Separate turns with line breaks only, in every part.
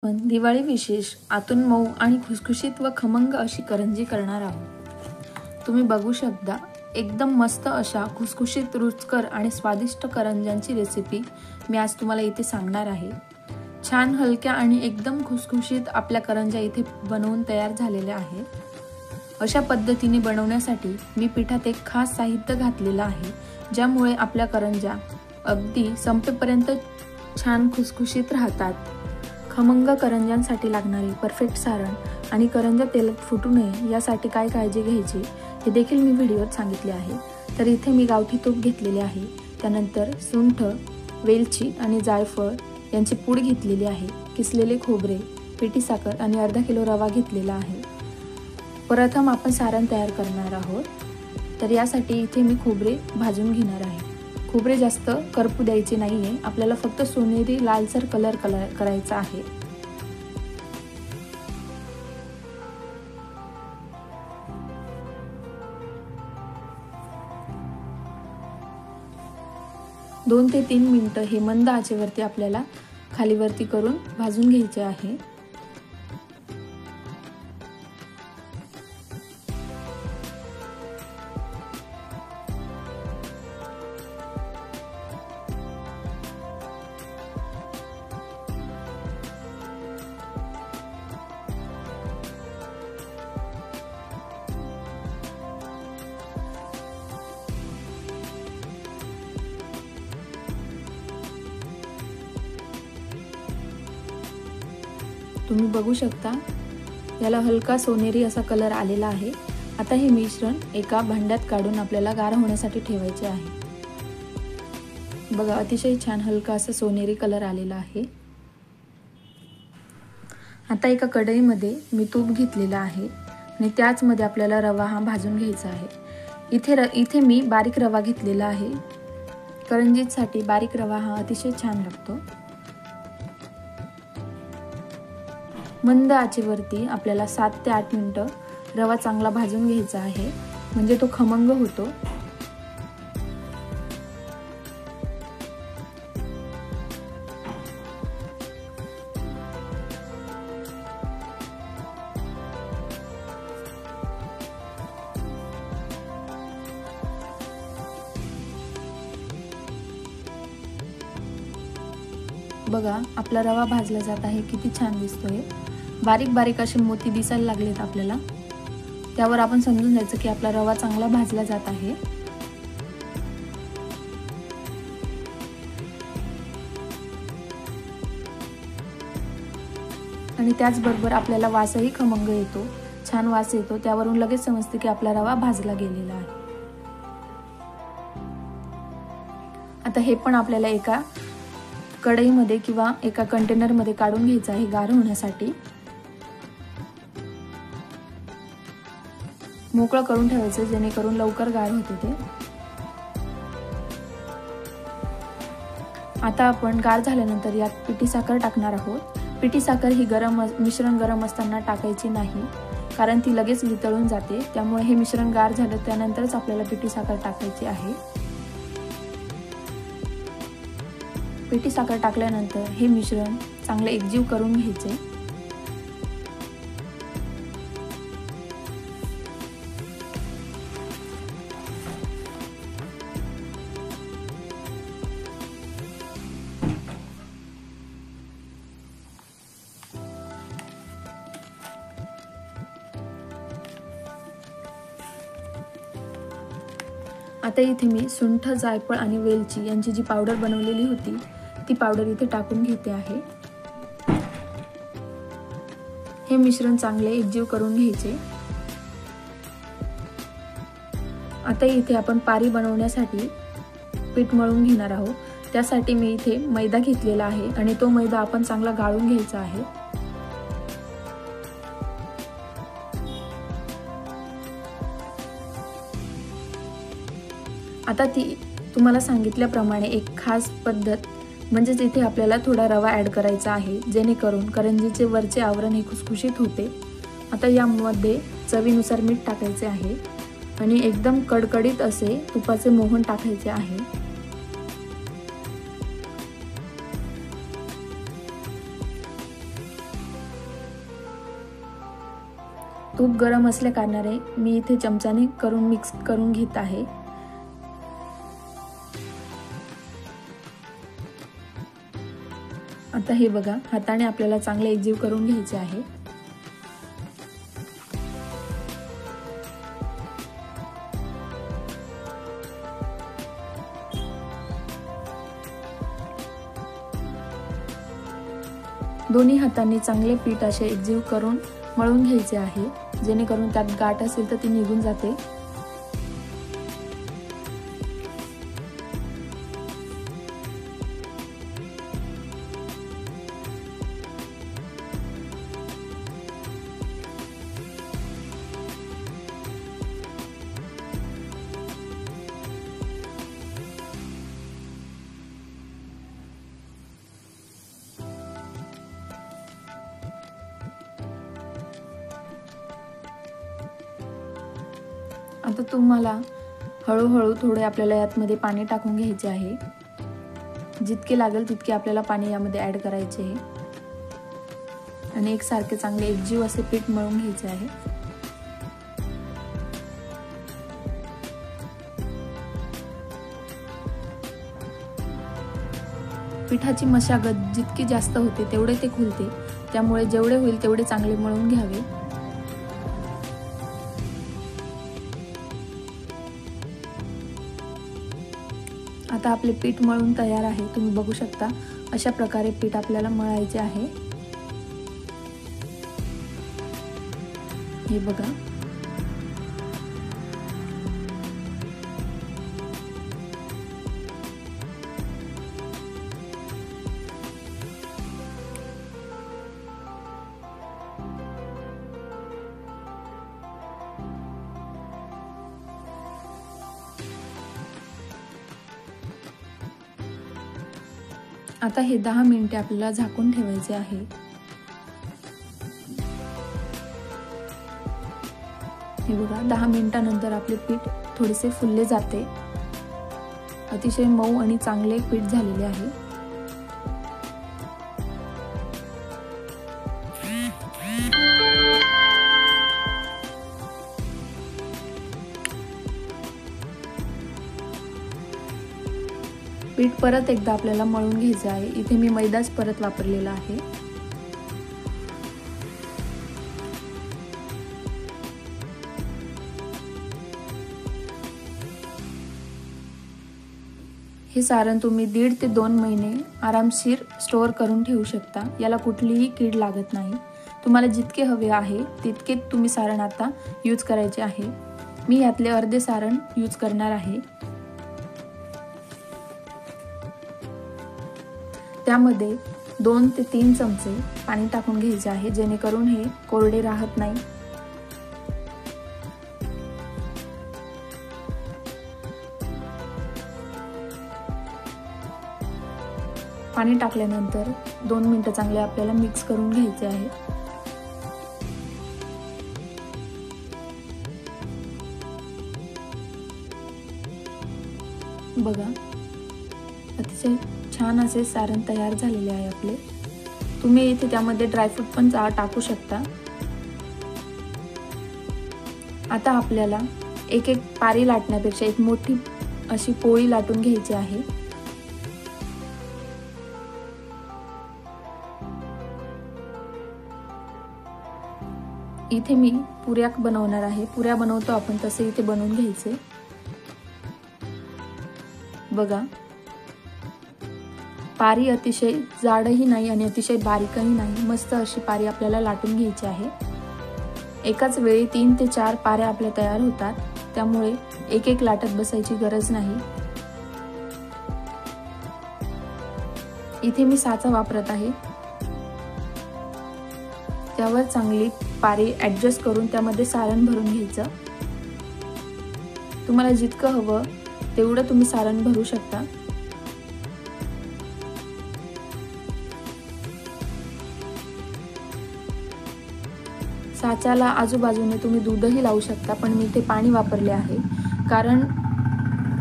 पण दिवाळी विशेष आतून मऊ आणि खुसखुशीत व खमंग अशी करंजी करणार आहोत। तुम्ही बघू शकता एकदम मस्त अशा खुसखुशीत रुचकर आणि स्वादिष्ट करंज्यांची रेसिपी मी आज तुम्हाला इथे सांगणार आहे। छान हलक्या आणि एकदम खुसखुशीत आपल्या करंज्या इथे बनवून तयार झालेल्या आहेत। अशा पद्धतीने बनवण्यासाठी मी पिठात एक खास साहित्य घातलेलं आहे, ज्यामुळे आपल्या करंज्या अगदी संपेपर्यंत छान खुसखुशीत राहतात। खमंग करंज्यांसाठी लागणारे परफेक्ट सारण आणि करंज्या तेलात फुटू नये यासाठी काय काळजी घ्यायची हे देखील मी व्हिडिओत सांगितले आहे। तर इथे मी गावठी तूप घेतलेले आहे, त्यानंतर सुंठ, वेलची आणि जायफळ यांची पूड घेतलेली आहे, किसलेले खोबरे, पिठी साखर आणि अर्धा किलो रवा घेतलेला आहे। प्रथम आपण सारण तयार करणार आहोत, तर यासाठी इथे मी खोबरे भाजून घेणार आहे। खोबरे जास्त करपू द्यायचे नाहीये, आपल्याला फक्त सोनेरी लालसर कलर करायचा आहे। दोन ते 3 मिनिटं हे मंद आचेवरती आपल्याला खालीवरती करून भाजून घ्यायचे आहे। तुम्ही बघू शकता याला हलका सोनेरी असा कलर आलेला आहे। आता हे मिश्रण एका भांड्यात काढून आपल्याला गार होण्यासाठी ठेवायचे आहे। बघा अतिशय छान हलका असा सोनेरी कलर आलेला आहे। आता एका कढईमध्ये मी तूप घेतलेला आहे आणि त्याच मध्ये आपल्याला रवा हा भाजून घ्यायचा आहे। इथे मी बारीक रवा घेतलेला आहे। करंजीसाठी बारीक रवा हा अतिशय छान लागतो। मंद आचेवरती आपल्याला 7 ते 8 मिनिटं रवा चांगला भाजून घ्यायचा आहे, म्हणजे तो खमंग होतो। बघा आपला रवा भाजला जात आहे, किती छान दिसतोय। बारीक बारीक असे मोती दिसायला लागलेत आपल्याला, त्यावर आपण समजून जायचं की आपला रवा चांगला भाजला जात आहे। आणि त्याचबरोबर आपल्याला वासही खमंग येतो, छान वास येतो, त्यावरून लगेच समजते की आपला रवा भाजला गेलेला आहे। आता हे पण आपल्याला एका कढईमध्ये किंवा एका कंटेनरमध्ये काढून घ्यायचं आहे गार होण्यासाठी। मोकळं करून ठेवायचं जेणेकरून लवकर गार होते ते। आता आपण गार झाल्यानंतर यात पिठी साखर टाकणार आहोत। पिठी साखर ही मिश्रण गरम असताना टाकायची नाही, कारण ती लगेच वितळून जाते, त्यामुळे हे मिश्रण गार झालं त्यानंतरच आपल्याला पिठी साखर टाकायची आहे। पिठी साखर टाकल्यानंतर हे मिश्रण चांगले एकजीव करून घ्यायचे। आता इथे मी सुंठ, जायफळ आणि वेलची यांची जी पावडर बनवलेली होती ती पावडर इथे टाकून घेते आहे। हे मिश्रण चांगले एकजीव करून घ्यायचे। आता इथे आपण पारी बनवण्यासाठी पीठ मळून घेणार आहोत, त्यासाठी मी इथे मैदा घेतलेला आहे आणि तो मैदा आपण चांगला गाळून घ्यायचा आहे। आता ती तुम्हाला सांगितल्याप्रमाणे एक खास पद्धत म्हणजे इथे आपल्याला थोडा रवा ऍड करायचा आहे, जेणेकरून करंजीचे वरचे आवरण हे खुसखुशीत होते। आता यामध्ये चवीनुसार मीठ टाकायचे आहे आणि एकदम कडकडीत असे तुपाचे मोहन टाकायचे आहे। तूप गरम असल्या कारणाने मी इथे चमच्याने करून मिक्स करून घेत आहे। आता हे बघा, हाताने आपल्याला चांगले एकजीव करून घ्यायचे आहे। दोन्ही हातांनी चांगले पीठ असे एकजीव करून मळून घ्यायचे आहे, जेणेकरून त्यात गाठ असेल तर ती निघून जाते। आता तुम्हाला हळूहळू थोडे आपल्याला यामध्ये पाणी टाकून घ्यायचे आहे। जितके लागेल तितके आपल्याला पाणी यामध्ये ऍड करायचे आहे आणि एकसारखे चांगले एकजीव असे पीठ मळून घ्यायचे आहे। पिठाची मशागत जितकी जास्त होते तेवढे ते खुलते, त्यामुळे जेवढे होईल तेवढे चांगले मळून घ्यावे। आता आपले पीठ मळून तयार आहे, तुम्ही बघू शकता। अशा प्रकारे पीठ आपल्याला मळायचे आहे। हे बघा, आता हे 10 मिनिटे आपल्याला झाकून ठेवायचे आहे। हे बघा, 10 मिनिटांनंतर आपले पीठ थोडेसे फुलले जाते। अतिशय मऊ आणि चांगले पीठ झालेले आहे। पीठ परत एकदा आपल्याला मळून घ्यायचे आहे। इथे मी मैदाच परत वापरलेला आहे। हे सारण तुम्ही 1.5 ते 2 महिने आरामशीर स्टोअर करून ठेवू शकता। याला कुठलीही कीड लागत नाही। तुम्हाला जितके हवे आहे तितके तुम्ही सारण आता यूज करायचे आहे। मी यातले अर्धे सारण यूज करणार आहे। त्यामध्ये 2 ते 3 चमचे पाणी टाकून घ्यायचे आहे, जेणेकरून हे कोरडे राहत नाही। पाणी टाकल्यानंतर 2 मिनिटं चांगले आपल्याला मिक्स करून घ्यायचे आहे। बघा, अतिशय छान असे सारण तयार झालेले आहे आपले। तुम्ही इथे त्यामध्ये ड्रायफ्रूट पण टाकू शकता। आता आपल्याला एक पारी लाटण्यापेक्षा एक मोठी अशी पोळी लाटून घ्यायची आहे। इथे मी पुऱ्या बनवणार आहे। पुऱ्या बनवतो आपण तसे इथे बनवून घ्यायचे। बघा, पारी अतिशय जाडही नाही आणि अतिशय बारीकही नाही, मस्त अशी पारी आपल्याला लाटून घ्यायची आहे। एकाच वेळी 3 ते 4 पाऱ्या आपल्या तयार होतात, त्यामुळे एक लाटत बसायची गरज नाही। इथे मी साचा वापरत आहे, त्यावर चांगली पारी ऍडजस्ट करून त्यामध्ये सारण भरून घ्यायचं। तुम्हाला जितकं हवं तेवढं तुम्ही सारण भरू शकता। साच्याला आजूबाजूने तुम्ही दूधही लावू शकता, पण मी इथे पाणी वापरले आहे, कारण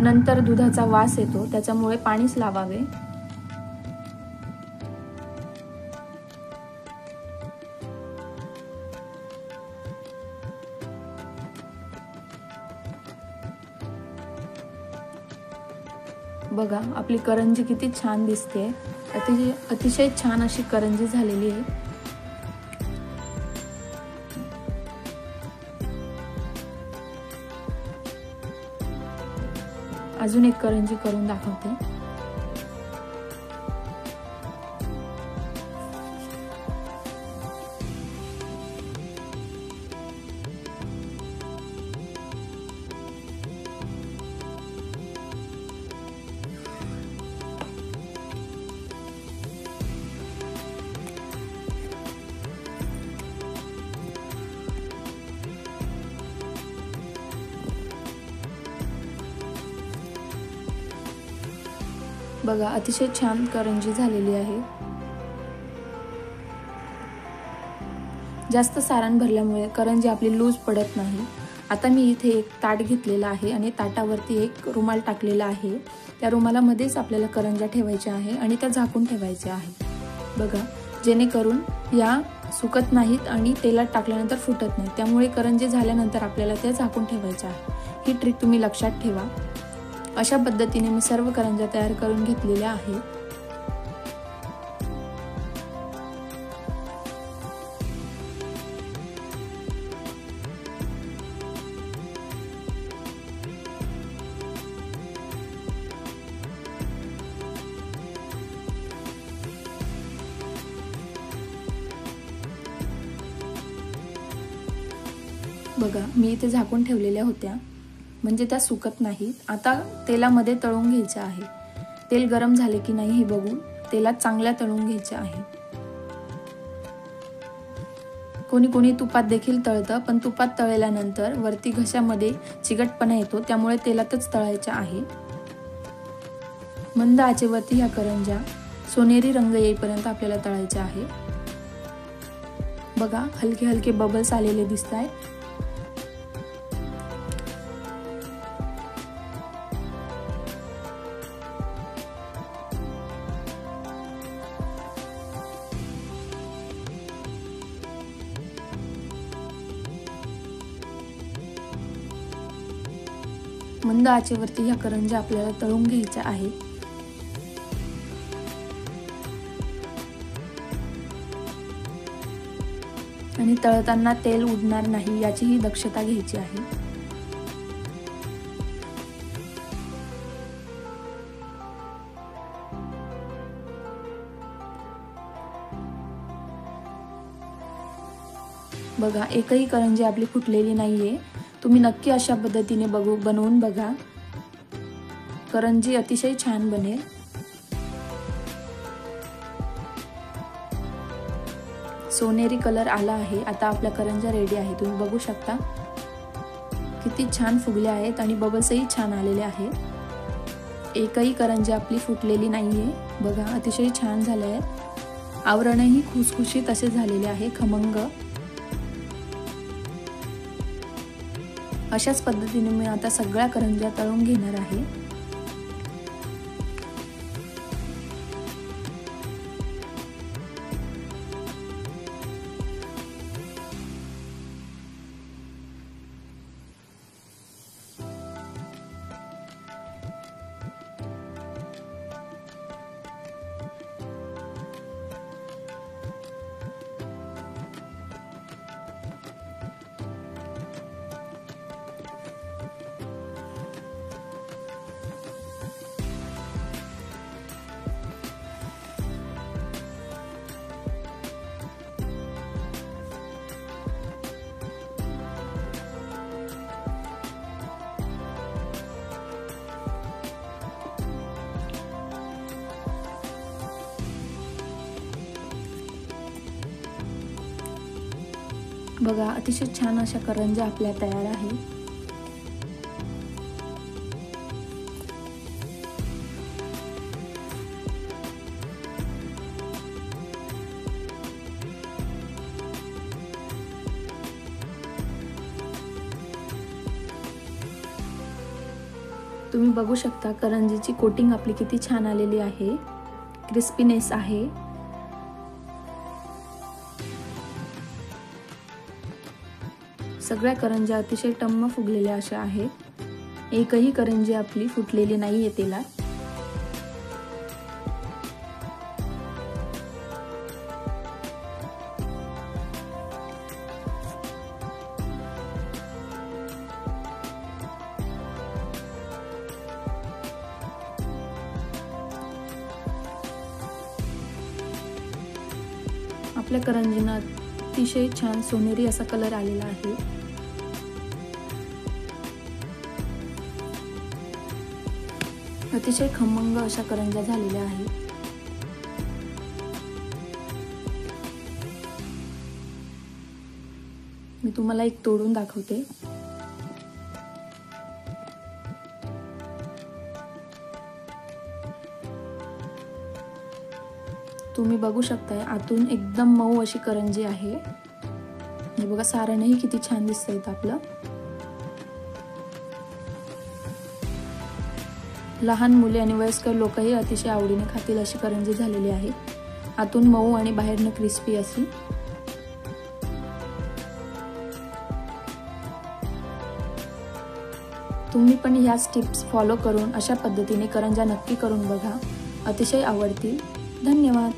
नंतर दुधाचा वास येतो, त्याच्यामुळे पाणीच लावावे। बघा आपली करंजी किती छान दिसते, अतिशय छान अशी करंजी झालेली आहे। अजून एक करंजी करून दाखवते। बघा अतिशय छान करंजी झालेली आहे। जास्त सारण भरल्यामुळे करंजी आपली लूज पडत नाही। आता मी इथे एक ताट घेतलेला आहे आणि ताटावरती एक रुमाल टाकलेला आहे। त्या रुमालामध्येच आपल्याला करंज्या ठेवायच्या आहे आणि त्या झाकून ठेवायच्या आहे। बघा जेणेकरून या सुकत नाहीत आणि तेलात टाकल्यानंतर फुटत नाही, त्यामुळे करंजी झाल्यानंतर आपल्याला त्या झाकून ठेवायच्या आहे। ही ट्रिक तुम्ही लक्षात ठेवा। अशा पद्धतीने मी सर्व करंज्या तयार करून घेतलेल्या आहेत। बघा मी इथे झाकून ठेवलेल्या होत्या, म्हणजे त्या सुकत नाहीत। आता तेलामध्ये तळून घ्यायचे आहे। तेल गरम झाले की नाही हे बघून तेलात चांगल्या तळून घ्यायचे आहे। कोणी कोणी तुपात देखील तळतं, पण तुपात तळल्यानंतर वरती घशामध्ये चिकटपणा येतो, त्यामुळे तेलातच तळायच्या आहे। मंद आचेवरती ह्या करंज्या सोनेरी रंग येईपर्यंत आपल्याला तळायच्या आहे। बघा हलके हलके बबल्स आलेले दिसत आहेत। मंद आचेवरती ह्या करंज्या आपल्याला तळून घ्यायच्या आहेत। आणि तळताना तेल उडणार नाही याचीही दक्षता घ्यायची आहे। बघा एकही करंजी आपली फुटलेली नाहीये। तुम्ही नक्की अशा पद्धतीने बनवून बघा, करंजी अतिशय छान बनेल। सोनेरी कलर आला आहे। आता आपल्या करंज्या रेडी आहे। तुम्ही बघू शकता किती छान फुगल्या आहेत आणि बबल्सही छान आलेले आहेत। एकही करंजी आपली फुटलेली नाहीये। बघा अतिशय छान झाले आहे। आवरणही खुसखुशीत असे झालेले आहे, खमंग। अशाच पद्धतीने मी आता सगळ्या करंज्या तळून घेणार आहे। बघा अतिशय छान अशा करंज्या आपल्या तयार आहेत। तुम्ही बघू शकता करंजीची कोटिंग आपली किती छान आलेली आहे, क्रिस्पीनेस आहे। सगळ्या करंज्या अतिशय टम्म फुगलेल्या अशा आहेत। एकही करंजी आपली फुटलेली नाहीये तेलात। आपल्या करंजीना अतिशय छान सोनेरी असा कलर आलेला आहे। अतिशय खमंग अशा करंज्या झालेल्या आहेत। मी तुम्हाला एक तोडून दाखवते। तुम्ही बघू शकताय आतून एकदम मऊ अशी करंजी आहे। हे बघा सारणही किती छान दिसतंय आपलं। लहान मुले आणि वयस्कर लोकही अतिशय आवडीने खातील अशी करंजी झालेली आहे। आतून मऊ आणि बाहेरनं क्रिस्पी अशी। तुम्ही पण ह्याच टिप्स फॉलो करून अशा पद्धतीने करंज्या नक्की करून बघा, अतिशय आवडतील। धन्यवाद।